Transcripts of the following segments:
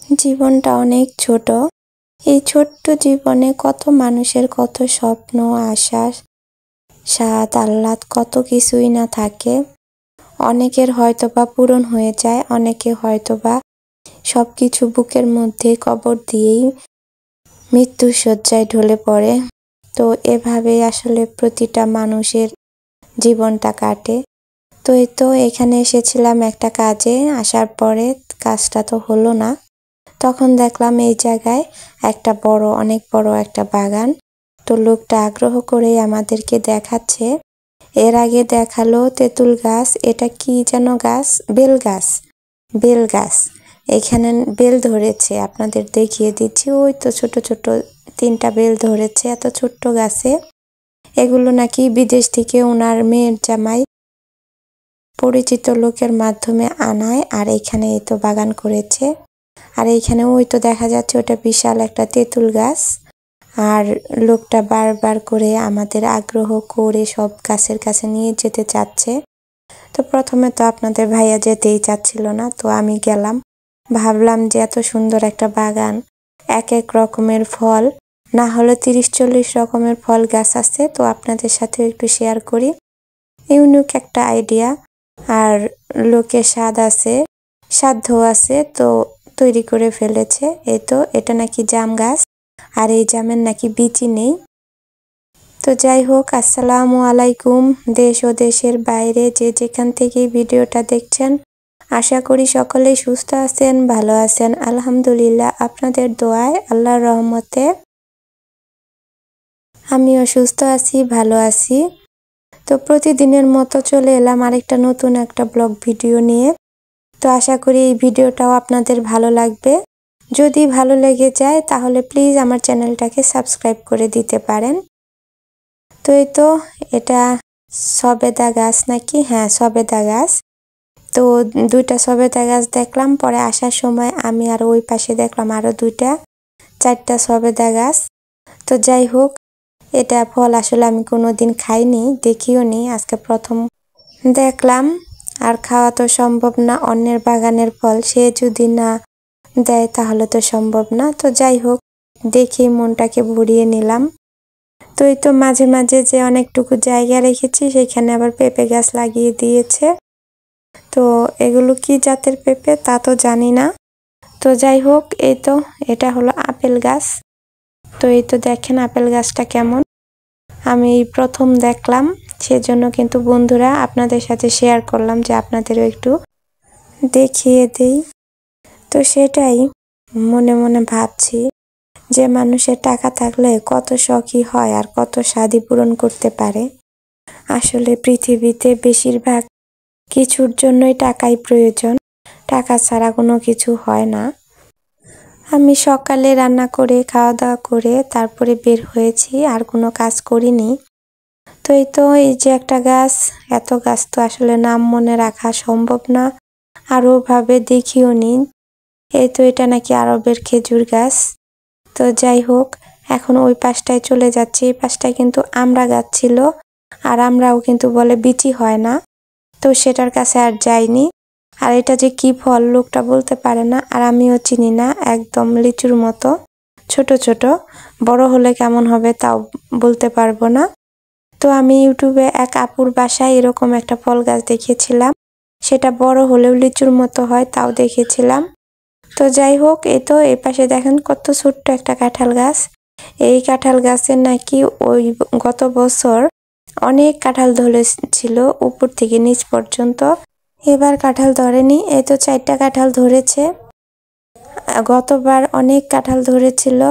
জীবনটা অনেক ছোট। এই ছোট্ট জীবনে কত মানুষের কত স্বপ্ন, আশা, স্বাদ, আহ্লাদ কত কিছুই না থাকে। অনেকের হয়তোবা পূরণ হয়ে যায়, অনেকে হয়তোবা সবকিছু বুকের মধ্যে কবর দিয়েই মৃত্যুর শয্যায় ঢলে পড়ে। তো এভাবেই আসলে প্রতিটা মানুষের জীবনটা কাটে। তো এখানে এসেছিলাম একটা কাজে, আসার পরে কাজটা তো হলো না। তখন দেখলাম এই জায়গায় একটা অনেক বড় একটা বাগান। তো লোকটা আগ্রহ করে আমাদেরকে দেখাচ্ছে। এর আগে দেখালো তেঁতুল গাছ, এটা কি যেন গাছ, বেল গাছ। বেল গাছ, এখানে বেল ধরেছে, আপনাদের দেখিয়ে দিচ্ছি। ওই তো ছোট ছোট 3টা বেল ধরেছে এত ছোট্ট গাছে। এগুলো নাকি বিদেশ থেকে ওনার মেয়ের জামাই পরিচিত লোকের মাধ্যমে আনায়, আর এখানে এই তো বাগান করেছে। আর এইখানে ওই তো দেখা যাচ্ছে ওটা বিশাল একটা তেঁতুল গাছ। আর লোকটা বারবার করে আমাদের আগ্রহ করে সব গাছের কাছে নিয়ে যেতে চাচ্ছে। তো প্রথমে তো আপনাদের ভাইয়া যেতেই চাচ্ছিল না, তো আমি গেলাম। ভাবলাম যে এত সুন্দর একটা বাগান, এক এক রকমের ফল, না হলে 30-40 রকমের ফল গাছ আছে। তো আপনাদের সাথে একটু শেয়ার করি, ইউনিক একটা আইডিয়া। আর লোকের সাধ্য আছে, তো তৈরি করে ফেলেছে। এই তো এটা নাকি জাম গাছ, আর এই জামের নাকি বীজই নেই। তো যাই হোক, আসসালামু আলাইকুম। দেশ ও দেশের বাইরে যে যেখান থেকে ভিডিওটা দেখছেন, আশা করি সকলেই সুস্থ আছেন, ভালো আছেন। আলহামদুলিল্লাহ, আপনাদের দোয়ায়, আল্লাহর রহমতে আমিও সুস্থ আছি, ভালো আছি। তো প্রতিদিনের মতো চলে এলাম আরেকটা নতুন একটা ব্লগ ভিডিও নিয়ে। তো আশা করি এই ভিডিওটাও আপনাদের ভালো লাগবে। যদি ভালো লেগে যায় তাহলে প্লিজ আমার চ্যানেলটাকে সাবস্ক্রাইব করে দিতে পারেন। তো এই তো এটা সবেদা গাছ নাকি, হ্যাঁ সবেদা গাছ। তো 2টা সবেদা গাছ দেখলাম, পরে আসার সময় আমি আর ওই পাশে দেখলাম আরো 4টা সবেদা গাছ। তো যাই হোক, এটা ফল আসলে আমি কোনোদিন খাইনি, দেখিও নি, আজকে প্রথম দেখলাম। আর খাওয়া তো সম্ভব না, অন্যের বাগানের ফল সে যদি না দেয় তাহলে তো সম্ভব না। তো যাই হোক, দেখি মনটাকে ভরিয়ে নিলাম। তো এই তো মাঝে মাঝে যে অনেকটুকু জায়গা রেখেছি সেখানে আবার পেঁপে গাছ লাগিয়ে দিয়েছে। তো এগুলো কি জাতের পেঁপে তা তো জানি না। তো যাই হোক, এই তো এটা হলো আপেল গাছ। তো এই তো দেখেন আপেল গাছটা কেমন, আমি প্রথম দেখলাম, সেজন্য কিন্তু বন্ধুরা আপনাদের সাথে শেয়ার করলাম যে আপনাদেরও একটু দেখিয়ে দেই। তো সেটাই মনে মনে ভাবছি যে মানুষের টাকা থাকলে কত শখই হয় আর কত স্বাদই পূরণ করতে পারে। আসলে পৃথিবীতে বেশিরভাগ কিছুর জন্যই টাকাই প্রয়োজন, টাকা ছাড়া কোনো কিছু হয় না। আমি সকালে রান্না করে খাওয়া দাওয়া করে তারপরে বের হয়েছি, আর কোনো কাজ করিনি। তো এই যে একটা গাছ, এত গাছ তো আসলে নাম মনে রাখা সম্ভব না, আর ওভাবে দেখিও নি। এই তো এটা নাকি আরবের খেজুর গাছ। তো যাই হোক, এখন ওই পাশটায় চলে যাচ্ছি। এই পাশটায় কিন্তু আমড়া গাছ ছিল, আর আমরাও কিন্তু বলে বিচি হয় না, তো সেটার কাছে আর যাইনি। আর এটা যে কি ফল লোকটা বলতে পারে না, আর আমিও চিনি না, একদম লিচুর মতো ছোট ছোট, বড় হলে কেমন হবে তাও বলতে পারবো না। তো আমি ইউটিউবে এক আপুর বাসায় এরকম একটা ফল গাছ দেখেছিলাম, সেটা বড় হলেও লিচুর মতো হয় তাও দেখেছিলাম। তো যাই হোক, এই তো এই পাশে দেখেন কত ছোট্ট একটা কাঁঠাল গাছ। এই কাঁঠাল গাছের নাকি ওই গত বছর অনেক কাঁঠাল ধরেছিল উপর থেকে নিচ পর্যন্ত, এবার কাঁঠাল ধরেনি। এই তো 4টা কাঁঠাল ধরেছে, গতবার অনেক কাঁঠাল ধরেছিল।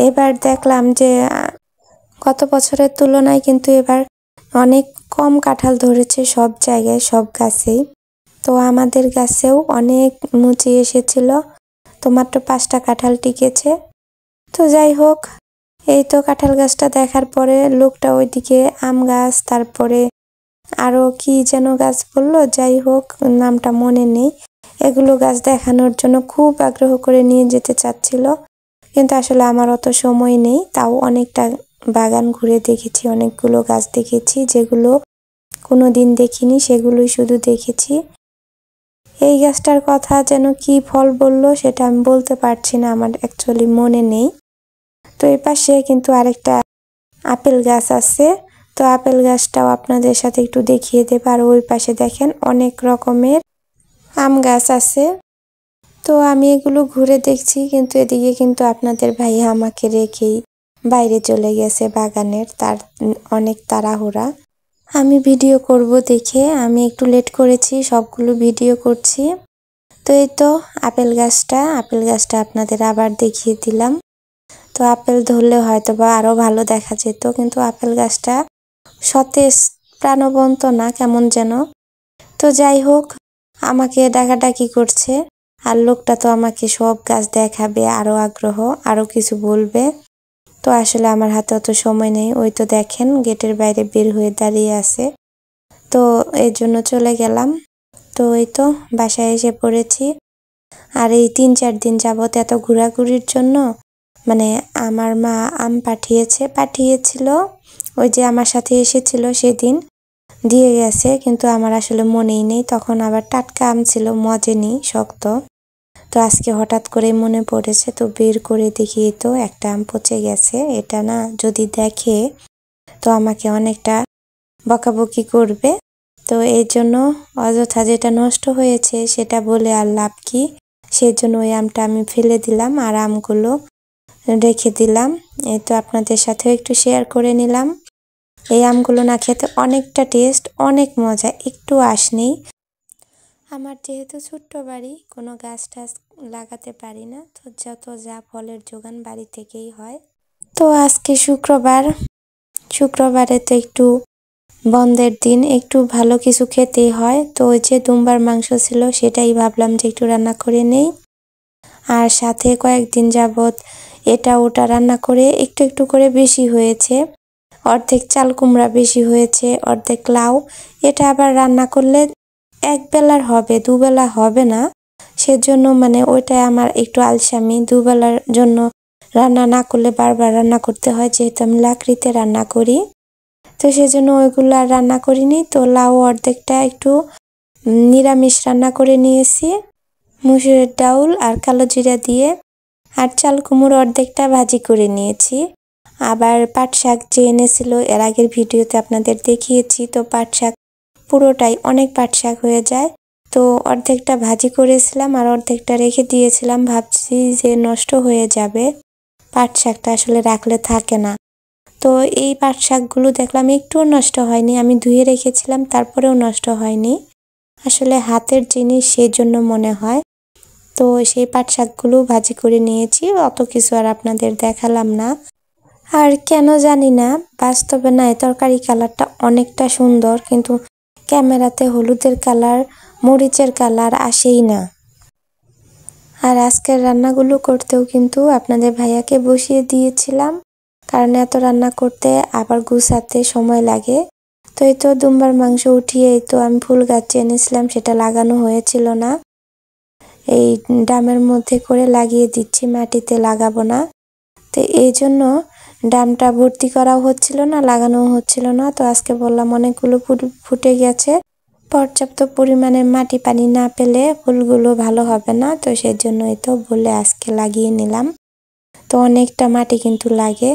এবার দেখলাম যে গত বছরের তুলনায় কিন্তু এবার অনেক কম কাঁঠাল ধরেছে সব জায়গায়, সব গাছেই। তো আমাদের গাছেও অনেক মুচি এসেছিল, তো মাত্র 5টা কাঁঠাল টিকেছে। তো যাই হোক, এই তো কাঁঠাল গাছটা দেখার পরে লোকটা ওইদিকে আম গাছ, তারপরে আরো কি যেন গাছ বললো, যাই হোক নামটা মনে নেই, এগুলো গাছ দেখানোর জন্য খুব আগ্রহ করে নিয়ে যেতে চাচ্ছিল। কিন্তু আসলে আমার অত সময় নেই, তাও অনেকটা বাগান ঘুরে দেখেছি, অনেকগুলো গাছ দেখেছি যেগুলো কোনোদিন দেখিনি, সেগুলোই শুধু দেখেছি। এই গাছটার কথা যেন কি ফল বললো সেটা আমি বলতে পারছি না, আমার অ্যাকচুয়ালি মনে নেই। তো এই পাশে কিন্তু আরেকটা আপেল গাছ আছে, তো আপেল গাছটাও আপনাদের সাথে একটু দেখিয়ে দেব। আর ওই পাশে দেখেন অনেক রকমের আম গাছ আছে। তো আমি এগুলো ঘুরে দেখছি, কিন্তু এদিকে কিন্তু আপনাদের ভাইয়া আমাকে রেখেই বাইরে চলে গেছে বাগানের, তার অনেক তাড়াহুড়া। আমি ভিডিও করব দেখে আমি একটু লেট করেছি, সবগুলো ভিডিও করছি। তো এই তো আপেল গাছটা আপনাদের আবার দেখিয়ে দিলাম। তো আপেল ধরলে হয়তো বা আরো ভালো দেখা যেত, কিন্তু আপেল গাছটা সতেজ প্রাণবন্ত না, কেমন যেন। তো যাই হোক, আমাকে ডাকাডাকি করছে, আর লোকটা তো আমাকে সব গাছ দেখাবে, আরো আগ্রহ, আরো কিছু বলবে। তো আসলে আমার হাতে অত সময় নেই। ওই তো দেখেন গেটের বাইরে বের হয়ে দাঁড়িয়ে আছে, তো এর জন্য চলে গেলাম। তো এই তো বাসায় এসে পড়েছি। আর এই 3-4 দিন যাবত এত ঘোরাঘুরির জন্য মানে আমার মা আম পাঠিয়েছিল, ওই যে আমার সাথে এসেছিল সেদিন দিয়ে গেছে, কিন্তু আমার আসলে মনেই নেই। তখন আবার টাটকা আম ছিল, মজেনি, শক্ত। তো আজকে হঠাৎ করে মনে পড়েছে, তো বের করে দেখি তো একটা আম পচে গেছে। এটা না যদি দেখে তো আমাকে অনেকটা বকাবকি করবে। তো এই জন্য অযথা যেটা নষ্ট হয়েছে সেটা বলে আর লাভ কি, সেই জন্য ওই আমটা আমি ফেলে দিলাম আর আমগুলো রেখে দিলাম। এই তো আপনাদের সাথেও একটু শেয়ার করে নিলাম। এই আমগুলো না খেতে অনেকটা টেস্ট, অনেক মজা, একটু আঁশ নেই। আমার যেহেতু ছোট্ট বাড়ি, কোনো গাছ টাছ লাগাতে পারি না, তো যত যা ফলের জোগান বাড়ি থেকেই হয়। তো আজকে শুক্রবারে তো একটু বন্ধের দিন, একটু ভালো কিছু খেতেই হয়। তো ওই যে দুম্বার মাংস ছিল, সেটাই ভাবলাম যে একটু রান্না করে নেই। আর সাথে কয়েকদিন যাবত এটা ওটা রান্না করে একটু একটু করে বেশি হয়েছে। অর্ধেক চাল কুমড়া বেশি হয়েছে, অর্ধেক লাউ। এটা আবার রান্না করলে এক বেলার হবে, দুবেলা হবে না। সেজন্য মানে ওইটা আমার একটু আলসামি, দুবেলার জন্য রান্না না করলে বারবার রান্না করতে হয়, যেহেতু আমি লাকড়িতে রান্না করি। তো সেজন্য ওইগুলো আর রান্না করিনি। তো লাউ অর্ধেকটা একটু নিরামিষ রান্না করে নিয়েছি, মুসুরের ডাউল আর কালো জিরা দিয়ে। আর চাল কুমড়ো অর্ধেকটা ভাজি করে নিয়েছি। আবার পাট শাক যে এনেছিল এর আগের ভিডিওতে আপনাদের দেখিয়েছি, তো পাট শাক পুরোটাই, অনেক পাট শাক হয়ে যায়। তো অর্ধেকটা ভাজি করেছিলাম আর অর্ধেকটা রেখে দিয়েছিলাম, ভাবছি যে নষ্ট হয়ে যাবে, পাট শাকটা আসলে রাখলে থাকে না। তো এই পাট শাকগুলো দেখলাম একটুও নষ্ট হয়নি, আমি ধুয়ে রেখেছিলাম তারপরেও নষ্ট হয়নি। আসলে হাতের জিনিস, সেই জন্য মনে হয়। তো সেই পাট শাকগুলো ভাজি করে নিয়েছি, অত কিছু আর আপনাদের দেখালাম না। আর কেন জানি না, বাস্তবে না এই তরকারি কালারটা অনেকটা সুন্দর, কিন্তু ক্যামেরাতে হলুদের কালার, মরিচের কালার আসেই না। আর আজকের রান্নাগুলো করতেও কিন্তু আপনাদের ভাইয়াকে বসিয়ে দিয়েছিলাম, কারণ এত রান্না করতে আবার গুছাতে সময় লাগে। তো এই তো দুম্বার মাংস উঠিয়ে এই তো আমি ফুল গাছ এনেছিলাম, সেটা লাগানো হয়েছিল না। এই ড্রামের মধ্যে করে লাগিয়ে দিচ্ছি, মাটিতে লাগাবো না। তো এই জন্য ড্রামটা ভর্তি করাও হচ্ছিল না, লাগানোও হচ্ছিল না। তো আজকে বললাম অনেকগুলো ফুল ফুটে গেছে, পর্যাপ্ত পরিমাণে মাটি পানি না পেলে ফুলগুলো ভালো হবে না। তো সেজন্যই তো বলে আজকে লাগিয়ে নিলাম। তো অনেকটা মাটি কিন্তু লাগে।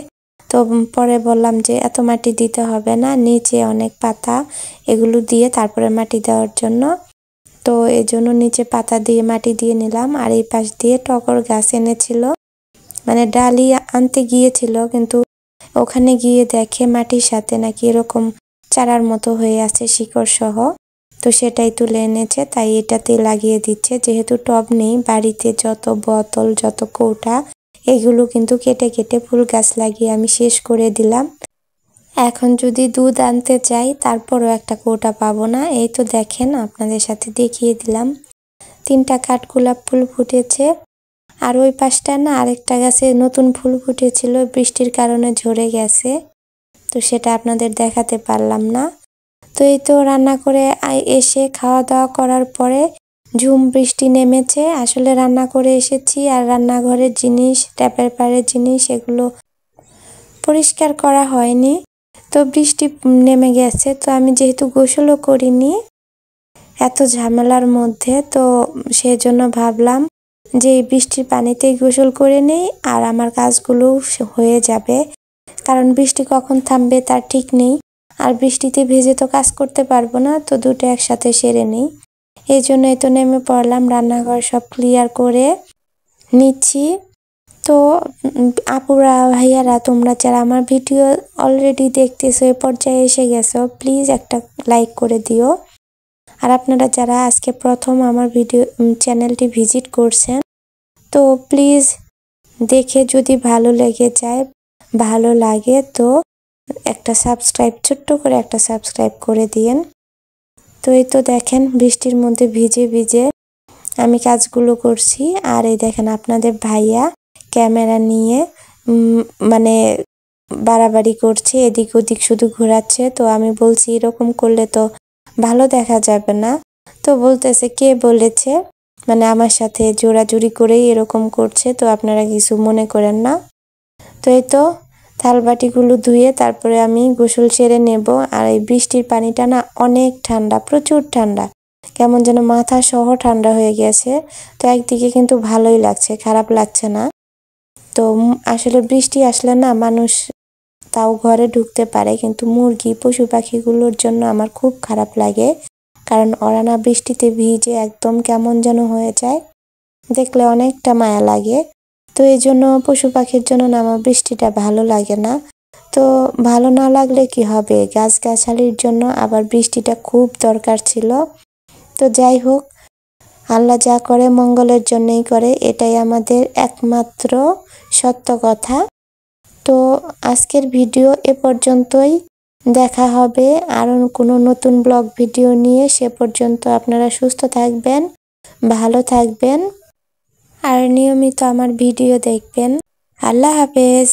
তো পরে বললাম যে এত মাটি দিতে হবে না, নিচে অনেক পাতা, এগুলো দিয়ে তারপরে মাটি দেওয়ার জন্য। তো এই জন্য নিচে পাতা দিয়ে মাটি দিয়ে নিলাম। আর এই পাশ দিয়ে টগর গাছ এনেছিল, মানে ডালি আনতে গিয়েছিল, কিন্তু ওখানে গিয়ে দেখে মাটির সাথে নাকি এরকম চারার মতো হয়ে আছে শিকড় সহ। তো সেটাই তুলে এনেছে, তাই এটাতে লাগিয়ে দিচ্ছে। যেহেতু টব নেই বাড়িতে, যত বোতল যত কৌটা এগুলো কিন্তু কেটে কেটে ফুল গাছ লাগিয়ে আমি শেষ করে দিলাম। এখন যদি দুধ আনতে চাই তারপরও একটা কৌটা পাবো না। এই তো দেখেন আপনাদের সাথে দেখিয়ে দিলাম, 3টা কাঠগোলাপ ফুল ফুটেছে। আর ওই পাশটা না আরেকটা গাছে নতুন ফুল ফুটেছিল, বৃষ্টির কারণে ঝরে গেছে, তো সেটা আপনাদের দেখাতে পারলাম না। তো এই তো রান্না করে এসে খাওয়া দাওয়া করার পরে ঝুম বৃষ্টি নেমেছে। আসলে রান্না করে এসেছি আর রান্নাঘরের জিনিস, ট্যাপের পাড়ের জিনিস এগুলো পরিষ্কার করা হয়নি। তো বৃষ্টি নেমে গেছে, তো আমি যেহেতু গোসলও করিনি, এত ঝামেলার মধ্যে। তো সেজন্য ভাবলাম যে এই বৃষ্টির পানিতেই গোসল করে নেই, আর আমার কাজগুলো হয়ে যাবে। কারণ বৃষ্টি কখন থামবে তার ঠিক নেই, আর বৃষ্টিতে ভিজে তো কাজ করতে পারবো না, তো দুটো একসাথে সেরে নিই। এই জন্যই তো নেমে পড়লাম, রান্নাঘর সব ক্লিয়ার করে নিচ্ছি। তো আপুরা ভাইয়ারা, তোমরা যারা আমার ভিডিও অলরেডি দেখতেছো, এই পর্যায়ে এসে গেছো, প্লিজ একটা লাইক করে দিও। আর আপনারা যারা আজকে প্রথম আমার ভিডিও চ্যানেলটি ভিজিট করছেন, তো প্লিজ দেখে যদি ভালো লেগে যায়, ভালো লাগে তো একটা সাবস্ক্রাইব, ছোট্ট করে একটা সাবস্ক্রাইব করে দিয়েন। তো এই তো দেখেন বৃষ্টির মধ্যে ভিজে ভিজে আমি কাজগুলো করছি। আর এই দেখেন আপনাদের ভাইয়া ক্যামেরা নিয়ে মানে বাড়াবাড়ি করছে, এদিক ওদিক শুধু ঘোরাচ্ছে। তো আমি বলছি এরকম করলে তো ভালো দেখা যাবে না। তো বলতেছে কে বলেছে, মানে আমার সাথে জোরাজুরি করেই এরকম করছে, তো আপনারা কিছু মনে করেন না। তো এই তো থালবাটিগুলো ধুয়ে তারপরে আমি গোসল সেরে নেব। আর এই বৃষ্টির পানিটা না অনেক ঠান্ডা, প্রচুর ঠান্ডা, কেমন যেন মাথা সহ ঠান্ডা হয়ে গেছে। তো একদিকে কিন্তু ভালোই লাগছে, খারাপ লাগছে না। তো আসলে বৃষ্টি আসলে না মানুষ তাও ঘরে ঢুকতে পারে, কিন্তু মুরগি পশু পাখিগুলোর জন্য আমার খুব খারাপ লাগে। কারণ ওরা না বৃষ্টিতে ভিজে একদম কেমন যেন হয়ে যায়, দেখলে অনেকটা মায়া লাগে। তো এই জন্য পশু পাখির জন্য না আমার বৃষ্টিটা ভালো লাগে না। তো ভালো না লাগলে কি হবে, গাছগাছালির জন্য আবার বৃষ্টিটা খুব দরকার ছিল। তো যাই হোক, আল্লাহ যা করে মঙ্গলের জন্যই করে, এটাই আমাদের একমাত্র সত্য কথা। তো আজকের ভিডিও এ পর্যন্তই, দেখা হবে আরও কোনো নতুন ব্লগ ভিডিও নিয়ে। সে পর্যন্ত আপনারা সুস্থ থাকবেন, ভালো থাকবেন, আর নিয়মিত আমার ভিডিও দেখবেন। আল্লাহ হাফেজ।